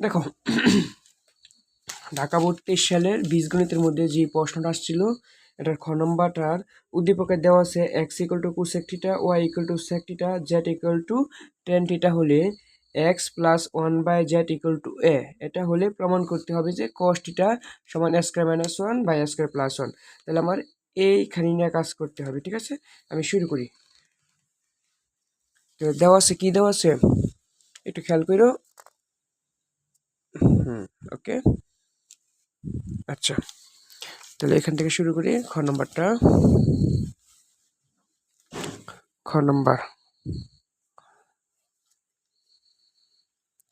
দেখো ঢাকা বোর্ড 23 সালের বীজগণিতের মধ্যে যে প্রশ্নটা আসছিল এটার খ নম্বরটার উদ্দীপকে দেওয়া আছে X equal to cosec theta, Y equal to sec theta, Z equal to tan theta হলে X plus one by Z equal to A. এটা হলে প্রমাণ করতে হবে যে কস থিটা সমান A square minus one by A square plus one. তাহলে আমার এইখানে নিয়ে কাজ করতে হবে, ঠিক আছে? আমি শুরু করি। তো দেওয়া আছে, কি দেওয়া আছে একটু খেয়াল করো। ওকে, আচ্ছা তাহলে এখান থেকে শুরু করি। খ নম্বরটা, খ নম্বর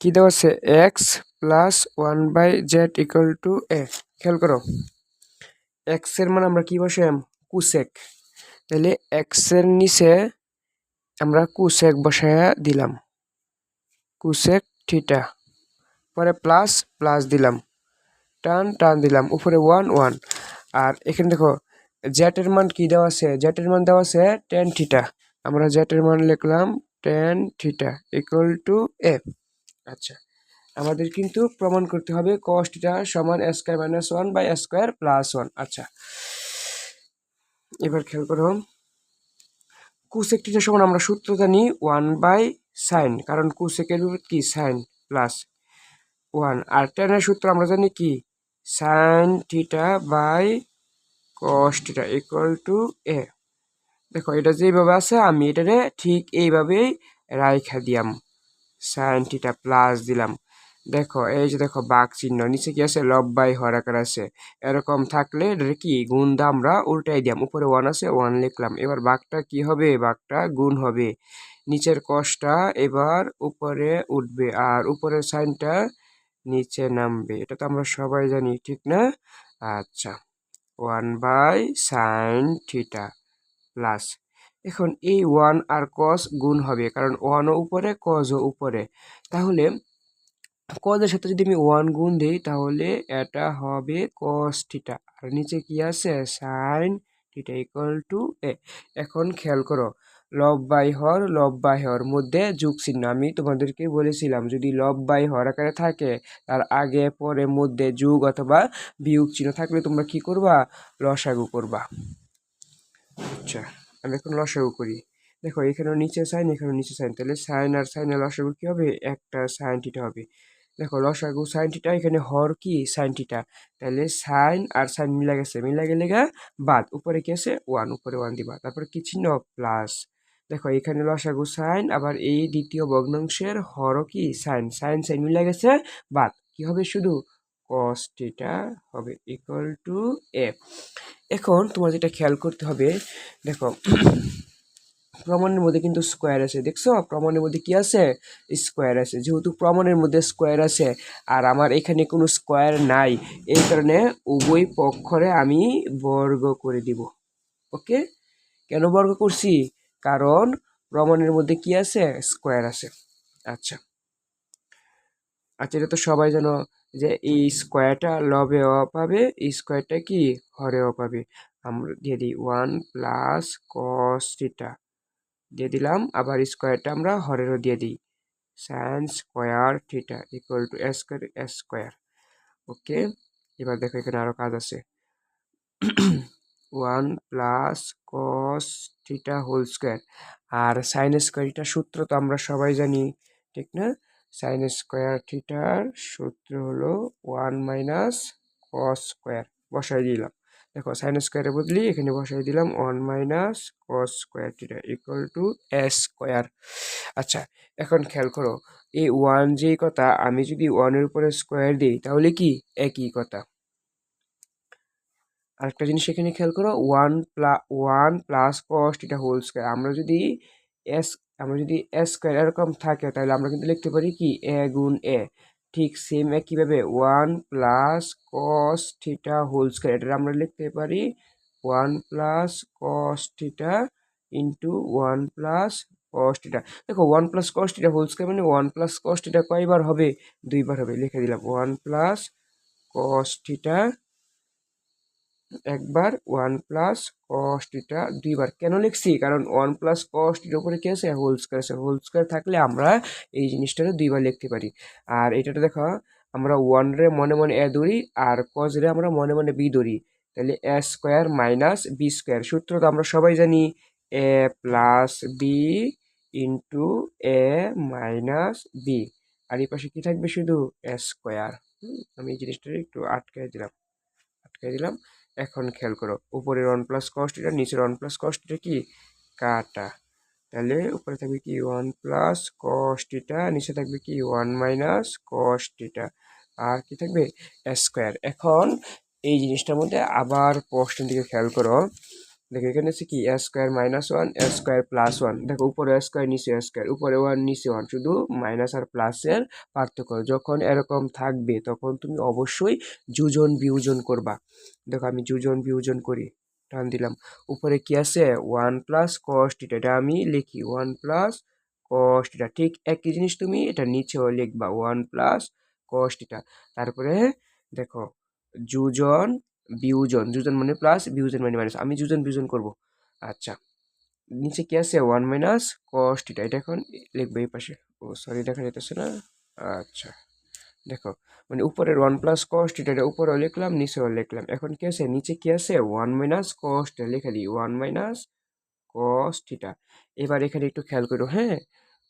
কি দেওয়া আছে, X plus one by Z equal to A. খেয়াল করো, এক্স এর মান আমরা কি বসাম, কুসেক। তাহলে এক্স এর নিচে আমরা কুসেক বসায়া দিলাম, কুসেক থিটা, পরে প্লাস প্লাস দিলাম, টান টান দিলাম, উপরে ওয়ান ওয়ান। আর এখানে দেখো জেড এর মান কি দেওয়া আছে, জেড এর মান দেওয়া আছে টেন থিটা। আমরা জেড এর মান লিখলাম ten theta equal to a. আচ্ছা, আমাদের কিন্তু প্রমাণ করতে হবে cos থিটা সমান a square minus one by a square plus one. আচ্ছা, এবার খেয়াল করো, কোসেক থিটা সমান আমরা সূত্র জানি ওয়ান বাই সাইন, কারণ কোসেকের রুট কি সাইন প্লাস ওয়ান। আর টেনের সূত্র আমরা জানি কি sine theta by cos theta equal to A. দেখো এটা যেভাবে আছে আমি এটারে ঠিক এইভাবেই রাইখা দিলাম, সাইন থিটা প্লাস দিলাম। দেখো এই যে দেখো বাঘ চিহ্ন, নিচে কি আছে লব বাই হর আকার আছে। এরকম থাকলে এটা কি গুণ দা আমরা উল্টাই দিলাম, উপরে ওয়ান আছে ওয়ান লিখলাম। এবার বাঘটা কি হবে, বাঘটা গুণ হবে, নিচের কসটা এবার উপরে উঠবে আর উপরের সাইনটা নিচে নামবে। এটা তো আমরা সবাই জানি, ঠিক না? আচ্ছা, one by sine theta plus, এখন এই ওয়ান আর কস গুণ হবে, কারণ ওয়ানও উপরে কসও উপরে। তাহলে কজের সাথে যদি আমি ওয়ান গুণ দিই তাহলে এটা হবে কস থিটা, আর নিচে কি আছে সাইন থিটা ইকুয়াল টু এ। এখন খেয়াল করো, লব বাই হর মধ্যে যোগ চিহ্ন, আমি তোমাদেরকে বলেছিলাম যদি লব বাই হর আকারে থাকে তার আগে পরে মধ্যে যোগ অথবা বিয়োগ চিহ্ন থাকলে তোমরা কি করবা, লসাগু করবা। আচ্ছা, আমি এখন লসাগু করি। দেখো এখানেও নিচে সাইন, এখানেও নিচে সাইন, তাহলে সাইন আর সাইনের লসাগু কি হবে, একটা সাইন থিটা হবে। দেখো লসাগু সাইন থিটা, এখানে হর কি সাইন থিটা, তাহলে সাইন আর সাইন মিলা গেছে, মিলা গেলে গা বাদ, উপরে কি আছে ওয়ান, উপরে ওয়ান দিবা, তারপরে কি চিহ্ন প্লাস। দেখো এখানে লসাগু সাইন, আবার এই দ্বিতীয় ভগ্নাংশের হরও কি সাইন, সাইন সাইন মিলা গেছে বাদ, কি হবে শুধু cos থিটা হবে ইকুয়াল টু এ। এখন তোমার যেটা খেয়াল করতে হবে, দেখো প্রমাণের মধ্যে কিন্তু স্কোয়ার আছে, দেখছো প্রমাণের মধ্যে কি আছে, স্কোয়ার আছে। যেহেতু প্রমাণের মধ্যে স্কোয়ার আছে আর আমার এখানে কোনো স্কোয়ার নাই, এই কারণে উভয় পক্ষরে আমি বর্গ করে দিব। ওকে, কেন বর্গ করছি, কারণ প্রমাণের মধ্যে কি আছে, স্কোয়ার আছে। আচ্ছা আচ্ছা, এটা তো সবাই জানো যে এই স্কোয়ারটা লবেও পাবে, এই স্কোয়ারটা কি হরেও পাবে। আমরা দিয়ে দিই ওয়ান প্লাস কস থিটা দিয়ে দিলাম, আবার স্কোয়ারটা আমরা হরেরও দিয়ে দিই, sine square theta equal to A square A square. Okay, এবার দেখো এখানে আরো কাজ আছে, one plus cos theta whole square, আর সাইন স্কোয়ার থিটার সূত্র তো আমরা সবাই জানি, ঠিক না? সাইন স্কোয়ার থিটার সূত্র হলো ওয়ান মাইনাস কস স্কোয়ার, বসাই দিলাম। দেখো সাইন স্কোয়ারের বদলি এখানে বসাই দিলাম one minus cos square theta equal to A square. আচ্ছা, এখন খেয়াল করো, এই ওয়ান যেই কথা, আমি যদি ওয়ানের উপরে স্কোয়ার দিই তাহলে কি একই কথা। আরেকটা জিনিস এখানে খেয়াল করো, one plus cos theta whole square, এস আমরা যদি এ স্কোয়ার এরকম থাকে তাহলে আমরা কিন্তু লিখতে পারি কি এ গুণ এ। ঠিক সেম একইভাবে one plus cos theta whole square, এটা আমরা লিখতে পারি one plus cos theta into one plus cos theta. দেখো one plus cos theta whole square মানে ওয়ান প্লাস কস থিটা কয়বার হবে, দুইবার হবে, লিখে দিলাম ওয়ান প্লাস কস থিটা একবার, ওয়ান প্লাস কস থিটা দুইবার। কেন লিখছি, কারণ ওয়ান প্লাস কস থিটার উপরে কি আছে, হোল স্কোয়ার আছে, হোল স্কোয়ার থাকলে আমরা এই জিনিসটা দুইবার লিখতে পারি। আর এটাটা দেখো আমরা ওয়ান রে মনে মনে এ ধরি আর কজ রে আমরা মনে মনে বি ধরি, তাহলে এ স্কোয়ার মাইনাস বি স্কোয়ার। সূত্র তো আমরা সবাই জানি এ প্লাস বি ইন্টু এ মাইনাস বি, আর এই পাশে কি থাকবে শুধু এ স্কোয়ার। আমি এই জিনিসটা একটু আটকাই দিলাম। এখন খেয়াল করো, উপরের ওয়ান প্লাস কস্ট এটা, নিচের ওয়ান প্লাস কস্ট এটা কি কাটা, তাহলে উপরে থাকবে কি ওয়ান প্লাস কস্ট এটা, নিচে থাকবে কি ওয়ান মাইনাস কস্ট এটা, আর কি থাকবে স্কোয়ার। এখন এই জিনিসটার মধ্যে আবার প্রশ্নের দিকে খেয়াল করো, দেখো এখানে আছে কি square minus one square plus one, দেখো উপরে স্কোয়ার নিচে স্কোয়ার, উপরে ওয়ান নিচে ওয়ান, শুধু মাইনাস আর প্লাসের পার্থক্য। যখন এরকম থাকবে তখন তুমি অবশ্যই যোজন বিয়োজন করবা। দেখো আমি যোজন বিয়োজন করি, টান দিলাম, উপরে কি আছে ওয়ান প্লাস কস্ট এটা আমি লিখি ওয়ান প্লাস কস্ট এটা, ঠিক একই জিনিস তুমি এটা নিচেও লিখবা ওয়ান প্লাস কস্ট এটা। তারপরে দেখো যোজন বিয়োজন, যোজন মানে প্লাস, বিয়োজন মানে মাইনাস, আমি যোজন বিয়োজন করব। আচ্ছা, নিচে কি আছে ওয়ান মাইনাস কস্ট এটা এখন লিখবো এই পাশে। ও সরি, দেখা যেতেছে না। আচ্ছা দেখো, মানে উপরের ওয়ান প্লাস কস্ট এটা উপরেও লিখলাম নিচেও লিখলাম। এখন কি আছে নিচে কি আছে ওয়ান মাইনাস কস্ট, লিখে দিই ওয়ান মাইনাস কস্ট থিটা। এবার এখানে একটু খেয়াল করো, হ্যাঁ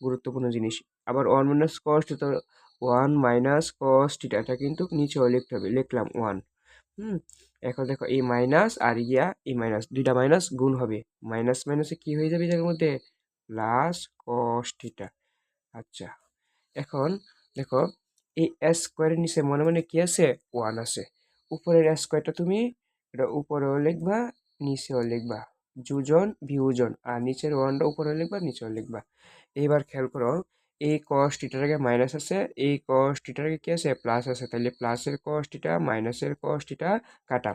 গুরুত্বপূর্ণ জিনিস। আবার ওয়ান মাইনাস কস্ট তো ওয়ান মাইনাস কস্ট থিটা, এটা কিন্তু নিচেও লিখতে হবে, লিখলাম ওয়ান। এখন দেখো এই মাইনাস আর এই মাইনাস, দুইটা মাইনাস গুণ হবে, মাইনাস মাইনাসে কি হয়ে যাবে এর মধ্যে প্লাস কস্ট থিটা। আচ্ছা এখন দেখো এই স্কোয়ারের নিচে মনে মনে কি আছে ওয়ান আছে, উপরের স্কোয়ারটা তুমি এটা উপরেও লিখবা নিচেও লিখবা, যোজন বিয়োজন, আর নিচের ওয়ানটা উপরেও লিখবা নিচেও লিখবা। এইবার খেয়াল করো, এই কস থিটার আগে মাইনাস আছে, এই কস থিটার আগে কি আছে প্লাস আছে, তাহলে প্লাসের কস থিটা মাইনাসের কস থিটা কাটা।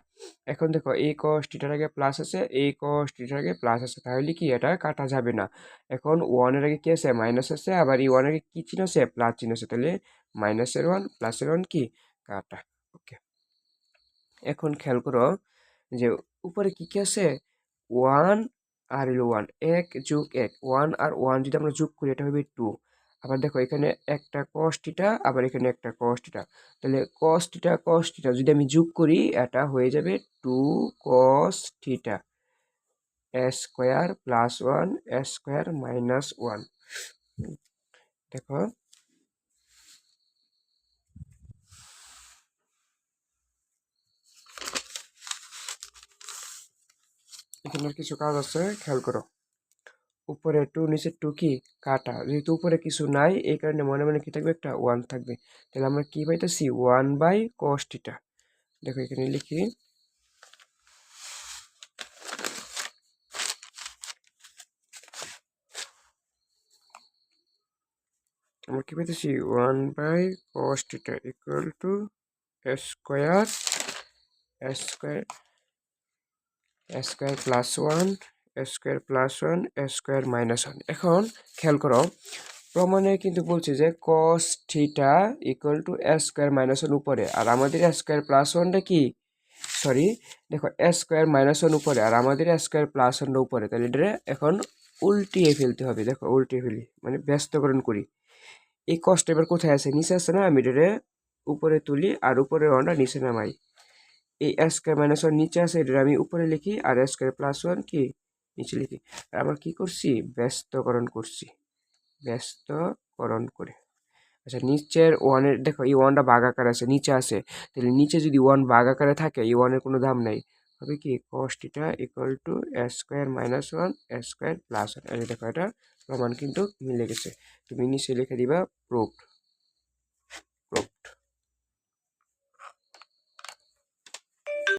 এখন দেখো এই কস থিটার আগে প্লাস আছে, এই কস থিটার আগে প্লাস আছে, তাহলে কি এটা কাটা যাবে না। এখন ওয়ানের আগে কি আছে মাইনাস আছে, আবার এই ওয়ানের আগে কি চিহ্ন আছে প্লাস চিহ্ন আছে, তাহলে মাইনাসের ওয়ান প্লাসের ওয়ান কি কাটা। ওকে, এখন খেয়াল করো যে উপরে কি কি আছে ওয়ান আর এলো ওয়ান, এক যোগ এক, ওয়ান আর ওয়ান যদি আমরা যোগ করি এটা হবে টু। আবার দেখো এখানে একটা কস থিটা, আবার এখানে একটা কস থিটা, তাহলে কস থিটা যদি আমি যোগ করি এটা হয়ে যাবে two cos theta square plus one square minus one. দেখো এখানে কিছু কাজ আছে, খেয়াল করো, উপরে টু নিচে টু কি কাটা, যেহেতু উপরে কিছু নাই এই কারণে মনে মনে কি থাকবে একটা ওয়ান থাকবে, তাহলে আমরা কি পাইতেছি ওয়ান বাই কস থিটা। দেখো এখানে লিখি আমরা কি পাইতেছি one by cos theta equal to square square square plus one square plus one square minus one. এখন খেয়াল করো, প্রমাণে কিন্তু বলছে যে cos theta equal to square minus one উপরে, আর আমাদের স্কোয়ার প্লাস ওয়ানটা কি, সরি দেখো স্কোয়ার মাইনাস ওয়ান উপরে আর আমাদের স্কোয়ার প্লাস ওয়ানটা উপরে, তাহলে এটা এখন উল্টিয়ে ফেলতে হবে। দেখো উল্টিয়ে ফেলি মানে ব্যস্তকরণ করি, এই কষ্ট এবার কোথায় আছে নিচে আছে না, আমি এটা উপরে তুলি আর উপরের ওয়ানটা নিচে নামাই। এই স্কোয়ার মাইনাস ওয়ান নিচে আছে, এটা আমি উপরে লিখি, আর স্কোয়ার প্লাস ওয়ান কি নিচে লিখি। আর আমরা কি করছি ব্যস্তকরণ করছি, ব্যস্তকরণ করে। আচ্ছা নিচের ওয়ানের দেখো এই ওয়ানটা ভাগ আকারে আছে নিচে আছে, তাহলে নিচে যদি ওয়ান ভাগ আকারে থাকে এই ওয়ানের কোনো দাম নাই, হবে কি কস theta equal to square minus one square plus one. দেখো এটা প্রমাণ কিন্তু মিলে গেছে, তুমি নিচে লিখে দিবা প্রুফ।